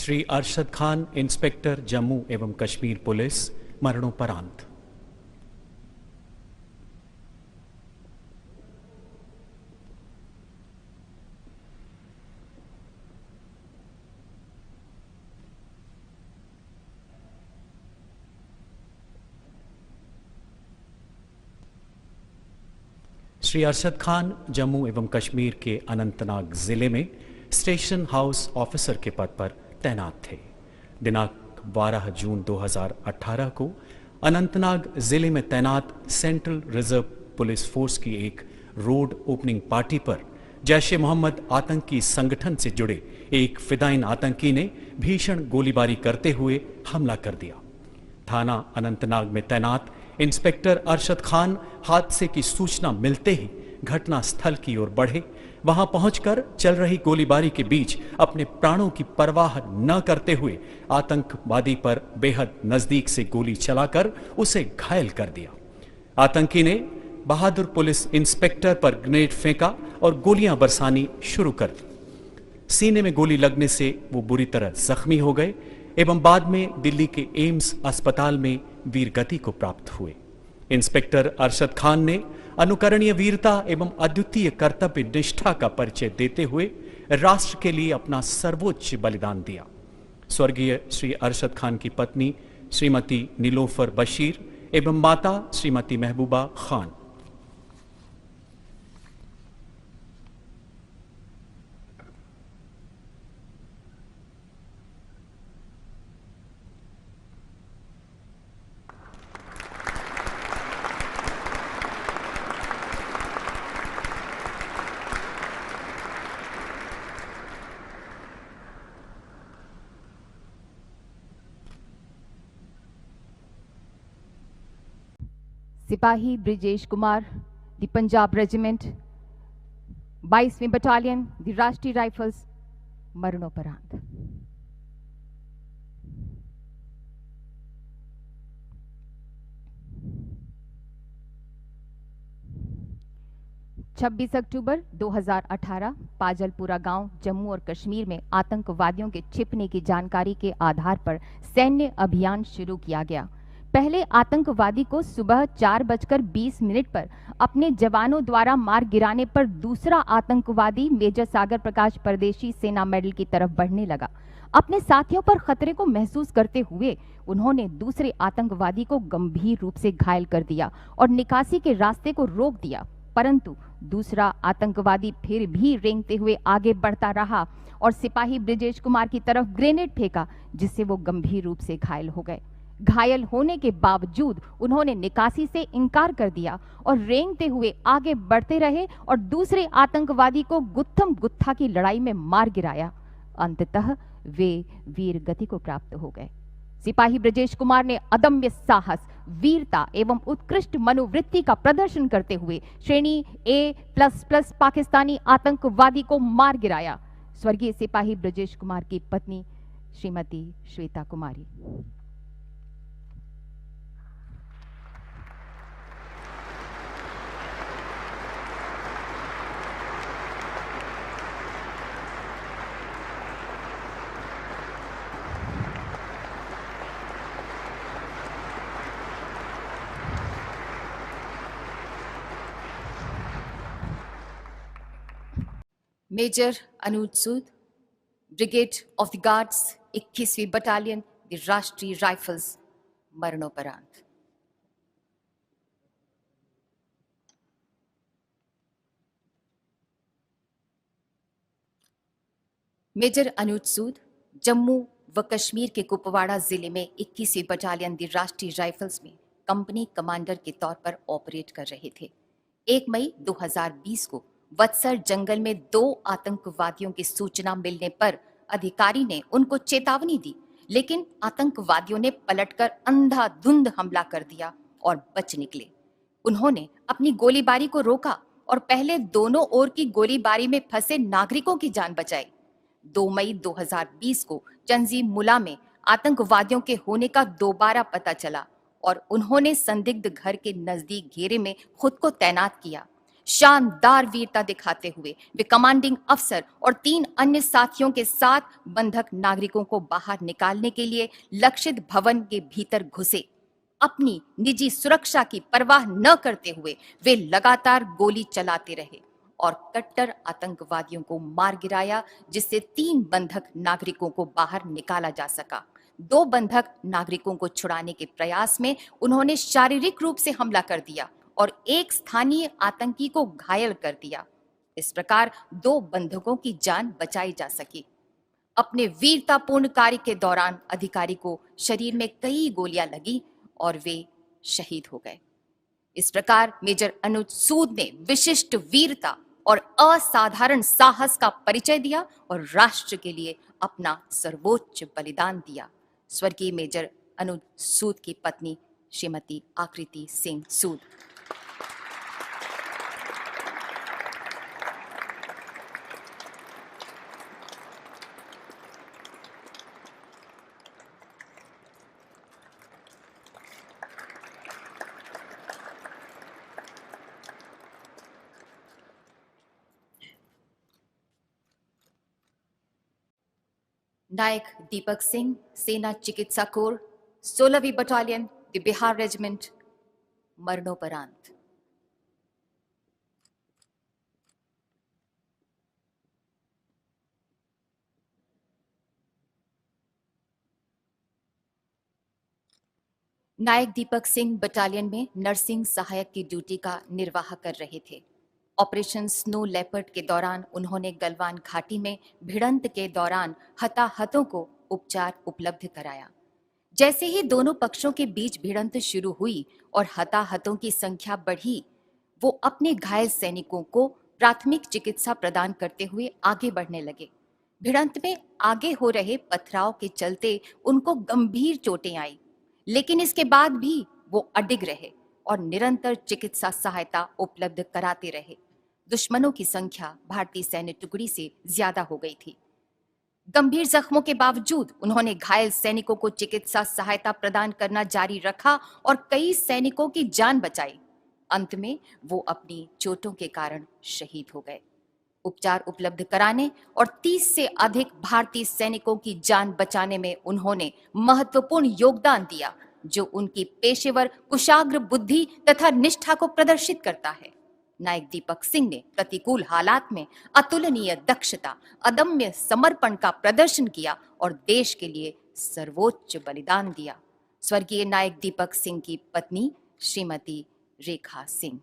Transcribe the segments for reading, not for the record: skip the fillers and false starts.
Shri Arshad Khan, inspector Jammu एवं Kashmir police, मरणोपरांत। श्री अरशद खान जम्मू एवं कश्मीर के अनंतनाग जिले में स्टेशन हाउस ऑफिसर के पद पर तैनात थे। दिनांक 12 जून 2018 को अनंतनाग जिले में तैनात सेंट्रल रिजर्व पुलिस फोर्स की एक रोड ओपनिंग पार्टी पर जैश ए मोहम्मद आतंकी संगठन से जुड़े एक फिदाइन आतंकी ने भीषण गोलीबारी करते हुए हमला कर दिया। थाना अनंतनाग में तैनात इंस्पेक्टर अरशद खान हादसे की सूचना मिलते ही घटना स्थल की ओर बढ़े। वहां पहुंचकर चल रही गोलीबारी के बीच अपने प्राणों की परवाह न करते हुए आतंकवादी पर बेहद नजदीक से गोली चलाकर उसे घायल कर दिया। आतंकी ने बहादुर पुलिस इंस्पेक्टर पर ग्रेनेड फेंका और गोलियां बरसानी शुरू कर दी। सीने में गोली लगने से वो बुरी तरह जख्मी हो गए एवं बाद में दिल्ली के एम्स अस्पताल में वीरगति को प्राप्त हुए। इंस्पेक्टर अरशद खान ने अनुकरणीय वीरता एवं अद्वितीय कर्तव्य निष्ठा का परिचय देते हुए राष्ट्र के लिए अपना सर्वोच्च बलिदान दिया। स्वर्गीय श्री अरशद खान की पत्नी श्रीमती नीलोफर बशीर एवं माता श्रीमती महबूबा खान। सिपाही ब्रिजेश कुमार, द पंजाब रेजिमेंट, 22वीं बटालियन, द राष्ट्रीय राइफल्स, मरणोपरांत। छब्बीस अक्टूबर 2018 पाजलपुरा गांव जम्मू और कश्मीर में आतंकवादियों के छिपने की जानकारी के आधार पर सैन्य अभियान शुरू किया गया। पहले आतंकवादी को सुबह 4:20 पर अपने जवानों द्वारा मार गिराने पर दूसरा आतंकवादी मेजर सागर प्रकाश परदेशी सेना मेडल की तरफ बढ़ने लगा। अपने साथियों पर खतरे को महसूस करते हुए उन्होंने दूसरे आतंकवादी को गंभीर रूप से घायल कर दिया और निकासी के रास्ते को रोक दिया, परंतु दूसरा आतंकवादी फिर भी रेंगते हुए आगे बढ़ता रहा और सिपाही ब्रिजेश कुमार की तरफ ग्रेनेड फेंका, जिससे वो गंभीर रूप से घायल हो गए। घायल होने के बावजूद उन्होंने निकासी से इनकार कर दिया और रेंगते हुए आगे बढ़ते रहे और दूसरे आतंकवादी को गुत्थम गुत्था की लड़ाई में मार गिराया। अंततः वे वीर गति को प्राप्त हो गए। सिपाही ब्रजेश कुमार ने अदम्य साहस, वीरता एवं उत्कृष्ट मनोवृत्ति का प्रदर्शन करते हुए श्रेणी A++ पाकिस्तानी आतंकवादी को मार गिराया। स्वर्गीय सिपाही ब्रजेश कुमार की पत्नी Shrimati Shweta Kumari. Major Anuj Sood, brigade of the guards, 21वीं बटालियन, द राष्ट्रीय राइफल्स, मरणोपरांत। मेजर अनुज सूद जम्मू व कश्मीर के कुपवाड़ा जिले में 21वीं बटालियन द राष्ट्रीय राइफल्स में कंपनी कमांडर के तौर पर ऑपरेट कर रहे थे। 1 मई 2020 को वत्सर जंगल में 2 आतंकवादियों की सूचना मिलने पर अधिकारी ने उनको चेतावनी दी, लेकिन आतंकवादियों ने पलटकर अंधाधुंध हमला कर दिया और बच निकले। उन्होंने अपनी गोलीबारी को रोका और पहले दोनों ओर की गोलीबारी में फंसे नागरिकों की जान बचाई। 2 मई 2020 को चंजी मुला में आतंकवादियों के होने का दोबारा पता चला और उन्होंने संदिग्ध घर के नजदीक घेरे में खुद को तैनात किया। शानदार वीरता दिखाते हुए वे कमांडिंग अफसर और 3 अन्य साथियों के साथ बंधक नागरिकों को बाहर निकालने के लिए लक्षित भवन के भीतर घुसे। अपनी निजी सुरक्षा की परवाह न करते हुए वे लगातार गोली चलाते रहे और कट्टर आतंकवादियों को मार गिराया, जिससे 3 बंधक नागरिकों को बाहर निकाला जा सका। 2 बंधक नागरिकों को छुड़ाने के प्रयास में उन्होंने शारीरिक रूप से हमला कर दिया और एक स्थानीय आतंकी को घायल कर दिया। इस प्रकार 2 बंधकों की जान बचाई जा सकी। अपने वीरतापूर्ण कार्य के दौरान अधिकारी को शरीर में कई गोलियां लगी और वे शहीद हो गए। इस प्रकार मेजर अनुज सूद ने विशिष्ट वीरता और असाधारण साहस का परिचय दिया और राष्ट्र के लिए अपना सर्वोच्च बलिदान दिया। स्वर्गीय मेजर अनुज सूद की पत्नी श्रीमती आकृति सिंह सूद। नायक दीपक सिंह, सेना चिकित्सा कोर, 16वीं बटालियन, द बिहार रेजिमेंट, मरणोपरांत। नायक दीपक सिंह बटालियन में नर्सिंग सहायक की ड्यूटी का निर्वाह कर रहे थे। ऑपरेशन स्नो लेपर्ड के दौरान उन्होंने गलवान घाटी में भिड़ंत के दौरान हताहतों को उपचार उपलब्ध कराया। जैसे ही दोनों पक्षों के बीच भिड़ंत शुरू हुई और हताहतों की संख्या बढ़ी, वो अपने घायल सैनिकों को प्राथमिक चिकित्सा प्रदान करते हुए आगे बढ़ने लगे। भिड़ंत में आगे हो रहे पथराव के चलते उनको गंभीर चोटें आई, लेकिन इसके बाद भी वो अडिग रहे और निरंतर चिकित्सा सहायता उपलब्ध कराते रहे। दुश्मनों की संख्या भारतीय सैन्य टुकड़ी से ज्यादा हो गई थी। गंभीर जख्मों के बावजूद उन्होंने घायल सैनिकों को चिकित्सा सहायता प्रदान करना जारी रखा और कई सैनिकों की जान बचाई। अंत में वो अपनी चोटों के कारण शहीद हो गए। उपचार उपलब्ध कराने और 30 से अधिक भारतीय सैनिकों की जान बचाने में उन्होंने महत्वपूर्ण योगदान दिया, जो उनकी पेशेवर कुशाग्र बुद्धि तथा निष्ठा को प्रदर्शित करता है। नायक दीपक सिंह ने प्रतिकूल हालात में अतुलनीय दक्षता, अदम्य समर्पण का प्रदर्शन किया और देश के लिए सर्वोच्च बलिदान दिया। स्वर्गीय नायक दीपक सिंह की पत्नी श्रीमती रेखा सिंह।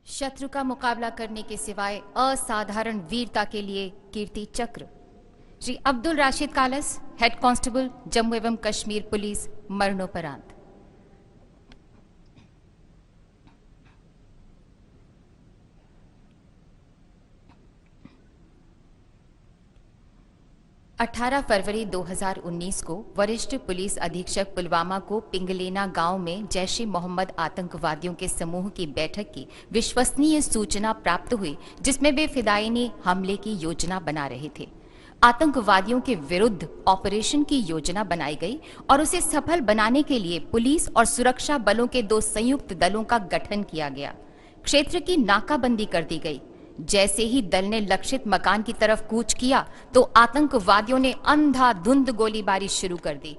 शत्रु का मुकाबला करने के सिवाय असाधारण वीरता के लिए कीर्ति चक्र श्री अब्दुल राशिद कालस, हेड कांस्टेबल, जम्मू एवं कश्मीर पुलिस, मरणोपरांत। 18 फरवरी 2019 को वरिष्ठ पुलिस अधीक्षक पुलवामा को पिंगलेना गांव में जैश ए मोहम्मद आतंकवादियों के समूह की बैठक की विश्वसनीय सूचना प्राप्त हुई, जिसमें वे फिदायिनी हमले की योजना बना रहे थे। आतंकवादियों के विरुद्ध ऑपरेशन की योजना बनाई गई और उसे सफल बनाने के लिए पुलिस और सुरक्षा बलों के 2 संयुक्त दलों का गठन किया गया। क्षेत्र की नाकाबंदी कर दी गई। जैसे ही दल ने लक्षित मकान की तरफ कूच किया तो आतंकवादियों ने अंधाधुंध गोलीबारी शुरू कर दी।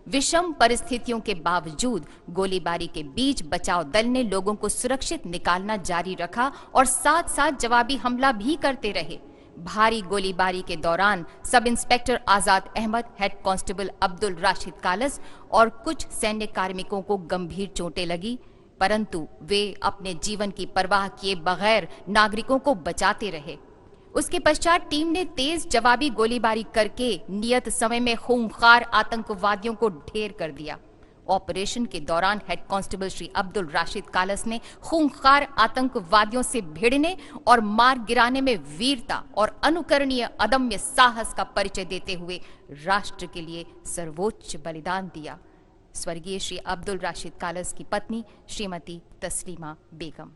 विषम परिस्थितियों के बावजूद गोलीबारी के बीच बचाव दल ने लोगों को सुरक्षित निकालना जारी रखा और साथ साथ जवाबी हमला भी करते रहे। भारी गोलीबारी के दौरान सब इंस्पेक्टर आजाद अहमद, हेड कांस्टेबल अब्दुल राशिद कालस और कुछ सैन्य कार्मिकों को गंभीर चोटें लगी, परंतु वे अपने जीवन की परवाह किए बगैर नागरिकों को बचाते रहे। उसके पश्चात टीम ने तेज जवाबी गोलीबारी करके नियत समय में खूंखार आतंकवादियों को ढेर कर दिया। ऑपरेशन के दौरान हेड कांस्टेबल श्री अब्दुल राशिद कालस ने खूंखार आतंकवादियों से भिड़ने और मार गिराने में वीरता और अनुकरणीय अदम्य साहस का परिचय देते हुए राष्ट्र के लिए सर्वोच्च बलिदान दिया। स्वर्गीय श्री अब्दुल राशिद कालस की पत्नी श्रीमती तस्लीमा बेगम।